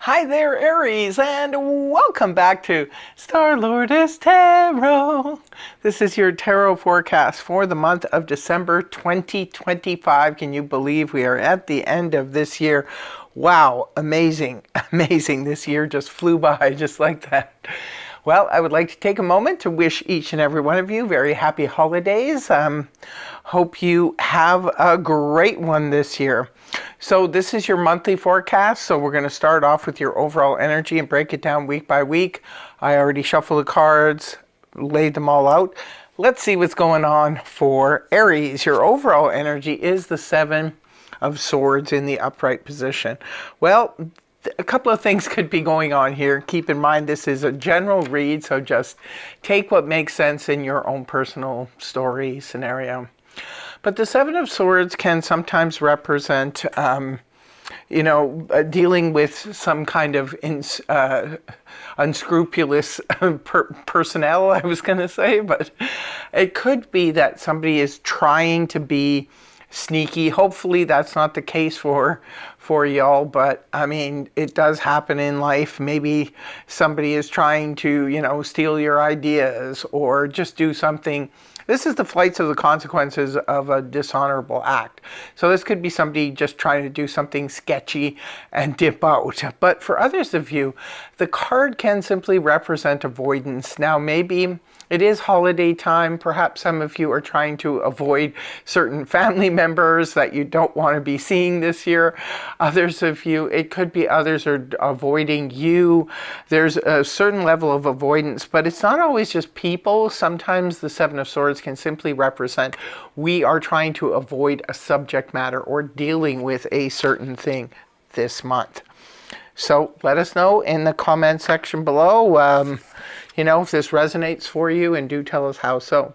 Hi there, Aries, and welcome back to Star-Lordess Tarot. This is your tarot forecast for the month of December 2025. Can you believe we are at the end of this year? Wow, amazing, amazing. This year just flew by just like that. Well, I would like to take a moment to wish each and every one of you very happy holidays. Hope you have a great one this year. So this is your monthly forecast. So we're going to start off with your overall energy and break it down week by week. I already shuffled the cards, laid them all out. Let's see what's going on for Aries. Your overall energy is the Seven of Swords in the upright position. Well, a couple of things could be going on here. Keep in mind this is a general read, so just take what makes sense in your own personal story scenario. But the Seven of Swords can sometimes represent, dealing with some kind of unscrupulous personnel, I was going to say. But it could be that somebody is trying to be sneaky. Hopefully that's not the case for y'all, but I mean, it does happen in life. Maybe somebody is trying to, steal your ideas or just do something. This is the flights of the consequences of a dishonorable act. So this could be somebody just trying to do something sketchy and dip out. But for others of you, the card can simply represent avoidance. Now, maybe it is holiday time. Perhaps some of you are trying to avoid certain family members that you don't want to be seeing this year. Others of you, it could be others are avoiding you. There's a certain level of avoidance, but it's not always just people. Sometimes the Seven of Swords can simply represent we are trying to avoid a subject matter or dealing with a certain thing this month. So let us know in the comment section below, if this resonates for you, and do tell us how so.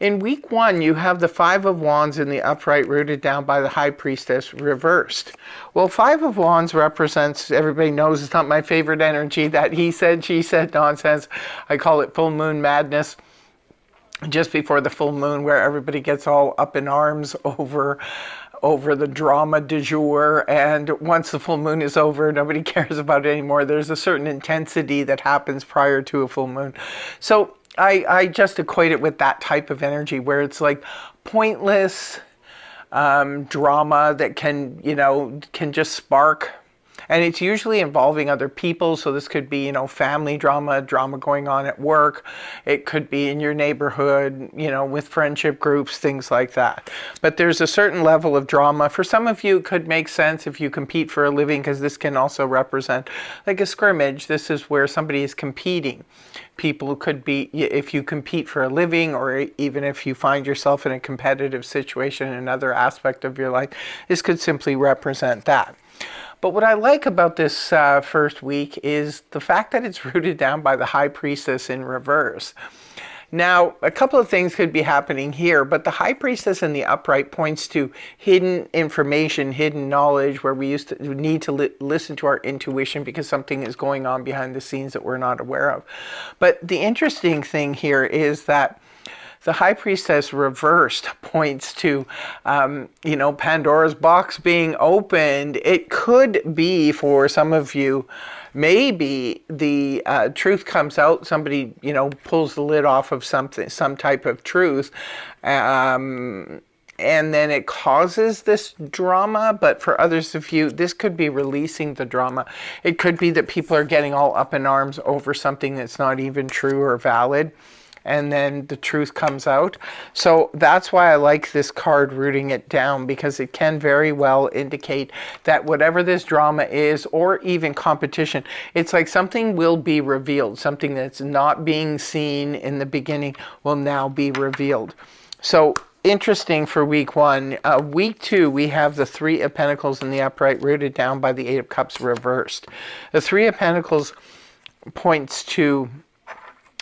In week one, you have the Five of Wands in the upright, rooted down by the High Priestess, reversed. Well, Five of Wands represents, everybody knows it's not my favorite energy, that he said, she said nonsense. I call it full moon madness. Just before the full moon, where everybody gets all up in arms over the drama du jour, and once the full moon is over, nobody cares about it anymore. There's a certain intensity that happens prior to a full moon. So I just equate it with that type of energy where it's like pointless drama that can just spark. And it's usually involving other people. So this could be, family drama going on at work. It could be in your neighborhood, with friendship groups, things like that. But there's a certain level of drama. For some of you, it could make sense if you compete for a living, because this can also represent like a scrimmage. This is where somebody is competing. People could be, if you compete for a living, or even if you find yourself in a competitive situation in another aspect of your life, this could simply represent that. But what I like about this first week is the fact that it's rooted down by the High Priestess in reverse. Now, a couple of things could be happening here, but the High Priestess in the upright points to hidden information, hidden knowledge, where we need to listen to our intuition because something is going on behind the scenes that we're not aware of. But the interesting thing here is that the High Priestess reversed points to, Pandora's box being opened. It could be for some of you, maybe the truth comes out. Somebody, pulls the lid off of something, some type of truth, and then it causes this drama. But for others of you, this could be releasing the drama. It could be that people are getting all up in arms over something that's not even true or valid, and then the truth comes out. So that's why I like this card rooting it down, because it can very well indicate that whatever this drama is, or even competition, it's like something will be revealed. Something that's not being seen in the beginning will now be revealed. So interesting for week one. Week two, we have the Three of Pentacles in the upright, rooted down by the Eight of Cups reversed. The Three of Pentacles points to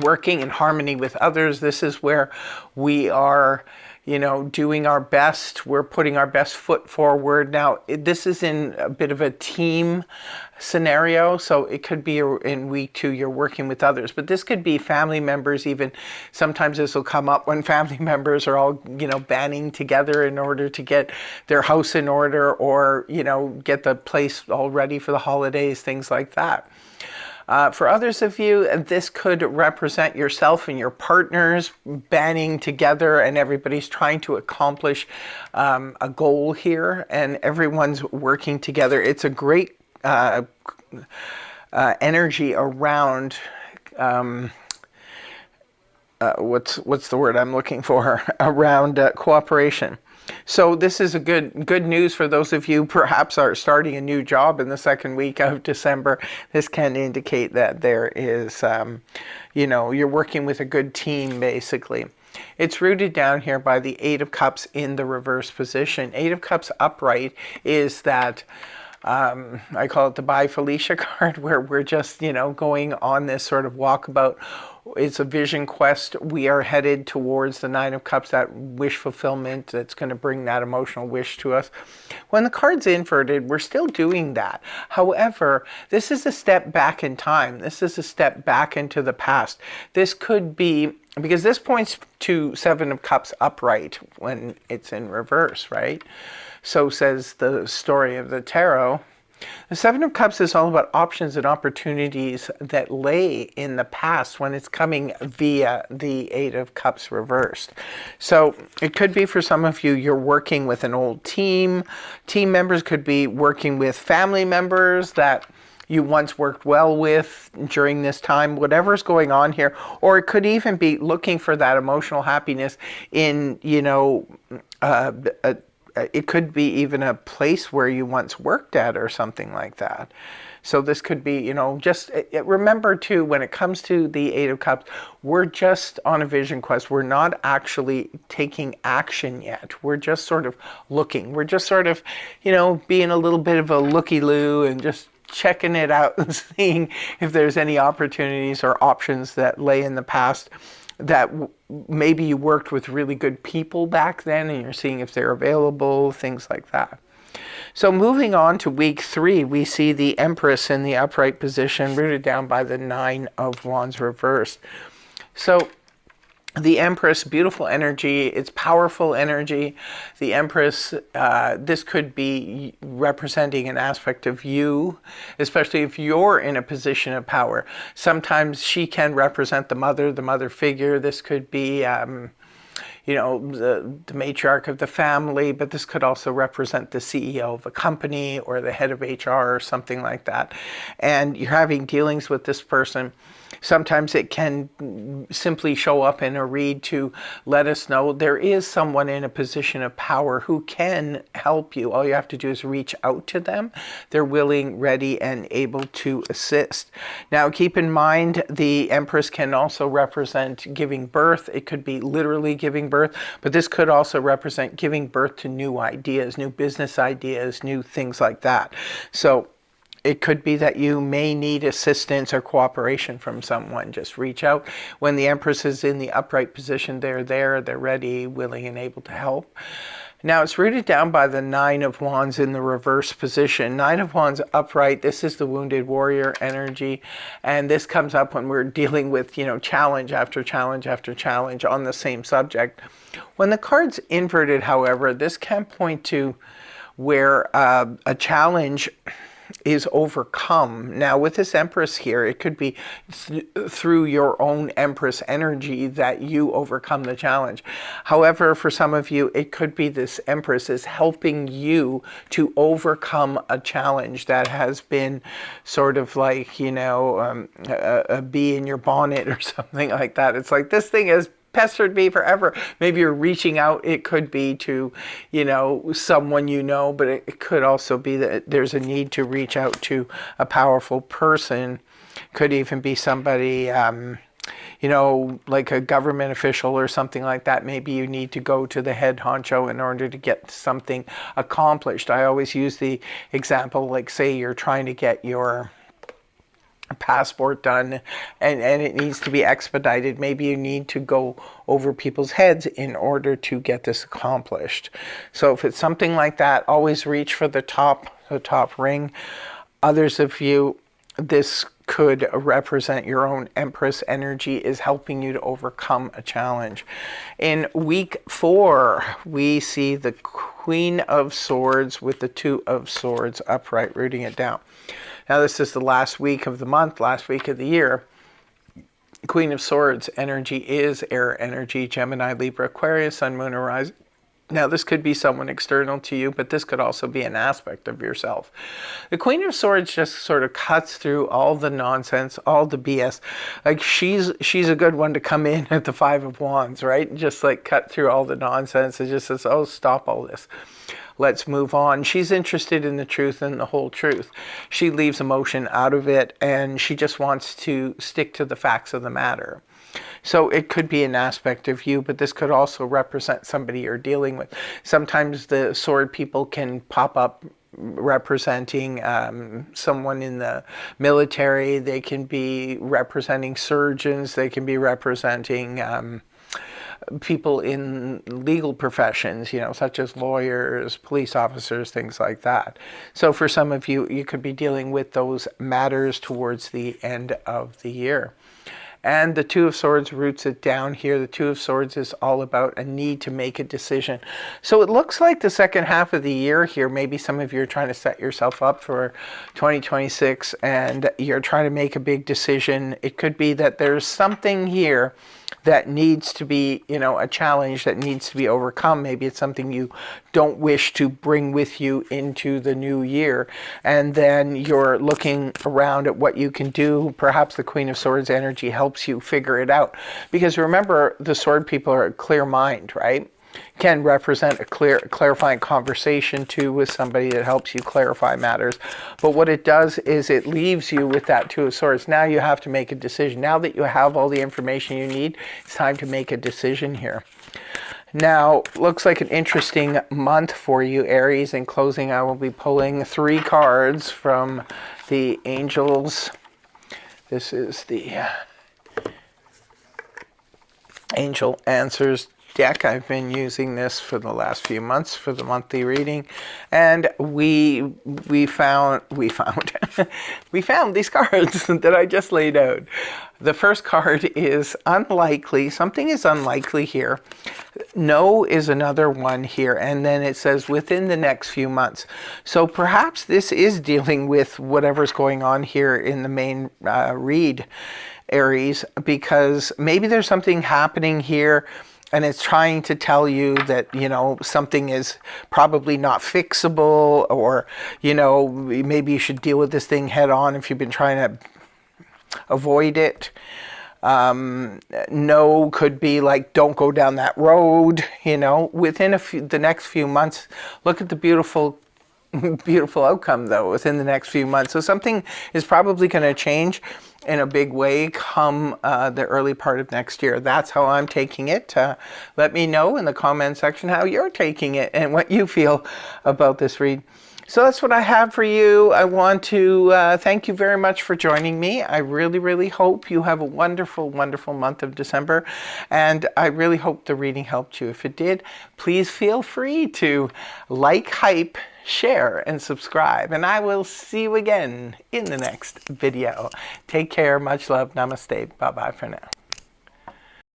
working in harmony with others. This is where we are doing our best. We're putting our best foot forward. Now, this is in a bit of a team scenario, so it could be in week 2 you're working with others, but this could be family members even. Sometimes this will come up when family members are all, banding together in order to get their house in order, or, get the place all ready for the holidays, things like that. For others of you, this could represent yourself and your partners banding together, and everybody's trying to accomplish a goal here, and everyone's working together. It's a great energy around what's the word I'm looking for, around cooperation. So this is a good news for those of you perhaps are starting a new job in the second week of December. This can indicate that there is, you're working with a good team, basically. It's rooted down here by the 8 of Cups in the reverse position. 8 of Cups upright is that, I call it the Bye Felicia card, where we're just, going on this sort of walkabout. It's a vision quest. We are headed towards the 9 of Cups, that wish fulfillment that's going to bring that emotional wish to us. When the card's inverted, we're still doing that. However, this is a step back in time. This is a step back into the past. This could be, because this points to 7 of Cups upright when it's in reverse, right? So says the story of the tarot. The 7 of Cups is all about options and opportunities that lay in the past when it's coming via the 8 of Cups reversed. So it could be for some of you, you're working with an old team. Team members could be working with family members that you once worked well with during this time, whatever's going on here. Or it could even be looking for that emotional happiness in, it could be even a place where you once worked at or something like that. So this could be, just remember too, when it comes to the 8 of Cups, we're just on a vision quest. We're not actually taking action yet. We're just sort of looking. We're just sort of, being a little bit of a looky-loo and just checking it out and seeing if there's any opportunities or options that lay in the past that maybe you worked with really good people back then and you're seeing if they're available, things like that. So moving on to week 3, we see the Empress in the upright position, rooted down by the 9 of Wands reversed. So the Empress, beautiful energy, it's powerful energy. The Empress, this could be representing an aspect of you, especially if you're in a position of power. Sometimes she can represent the mother figure. This could be, the matriarch of the family, but this could also represent the CEO of a company or the head of HR or something like that. And you're having dealings with this person. Sometimes it can simply show up in a read to let us know there is someone in a position of power who can help you. All you have to do is reach out to them. They're willing, ready, and able to assist. Now, keep in mind, the Empress can also represent giving birth. It could be literally giving birth, but this could also represent giving birth to new ideas, new business ideas, new things like that. So it could be that you may need assistance or cooperation from someone. Just reach out. When the Empress is in the upright position, they're there, they're ready, willing, and able to help. Now it's rooted down by the 9 of Wands in the reverse position. 9 of Wands upright, this is the wounded warrior energy. And this comes up when we're dealing with, challenge after challenge after challenge on the same subject. When the card's inverted, however, this can point to where a challenge is overcome. Now with this Empress here, it could be through your own Empress energy that you overcome the challenge. However, for some of you, it could be this Empress is helping you to overcome a challenge that has been sort of like, a bee in your bonnet or something like that. It's like, this thing has pestered me forever. Maybe you're reaching out. It could be to, someone but it could also be that there's a need to reach out to a powerful person. Could even be somebody, like a government official or something like that. Maybe you need to go to the head honcho in order to get something accomplished. I always use the example, like say you're trying to get your passport done, and it needs to be expedited. Maybe you need to go over people's heads in order to get this accomplished. So if it's something like that, always reach for the top ring. Others of you, this could represent your own Empress energy is helping you to overcome a challenge. In week 4, we see the Queen of Swords with the Two of Swords upright, rooting it down. Now this is the last week of the month, last week of the year. Queen of Swords energy is air energy, Gemini, Libra, Aquarius, Sun, Moon, or Rising. Now, this could be someone external to you, but this could also be an aspect of yourself. The Queen of Swords just sort of cuts through all the nonsense, all the BS. Like, she's a good one to come in at the Five of Wands, right? Just like cut through all the nonsense and just says, oh, stop all this. Let's move on. She's interested in the truth and the whole truth. She leaves emotion out of it, and she just wants to stick to the facts of the matter. So it could be an aspect of you, but this could also represent somebody you're dealing with. Sometimes the sword people can pop up representing someone in the military. They can be representing surgeons. They can be representing people in legal professions, you know, such as lawyers, police officers, things like that. So for some of you, you could be dealing with those matters towards the end of the year. And the Two of Swords roots it down here. The Two of Swords is all about a need to make a decision. So it looks like the second half of the year here, maybe some of you are trying to set yourself up for 2026 and you're trying to make a big decision. It could be that there's something here that needs to be, you know, a challenge that needs to be overcome. Maybe it's something you don't wish to bring with you into the new year. And then you're looking around at what you can do. Perhaps the Queen of Swords energy helps you figure it out. Because remember, the sword people are a clear mind, right? Can represent a clarifying conversation too with somebody that helps you clarify matters. But what it does is it leaves you with that Two of Swords. Now you have to make a decision. Now that you have all the information you need, it's time to make a decision here. Now, looks like an interesting month for you, Aries. In closing, I will be pulling 3 cards from the Angels. This is the Angel Answers deck. I've been using this for the last few months for the monthly reading, and we found we found these cards that I just laid out. The first card is unlikely. Something is unlikely here. No is another one here, and then it says within the next few months. So perhaps this is dealing with whatever's going on here in the main read, Aries, because maybe there's something happening here and it's trying to tell you that, you know, something is probably not fixable, or, you know, maybe you should deal with this thing head on if you've been trying to avoid it. No could be like, don't go down that road, you know. Within the next few months, look at the beautiful outcome though within the next few months. So something is probably going to change in a big way come the early part of next year. That's how I'm taking it. Let me know in the comment section how you're taking it and what you feel about this read. So that's what I have for you. I want to thank you very much for joining me. I really, really hope you have a wonderful, wonderful month of December. And I really hope the reading helped you. If it did, please feel free to like, hype, share, and subscribe. And I will see you again in the next video. Take care. Much love. Namaste. Bye-bye for now.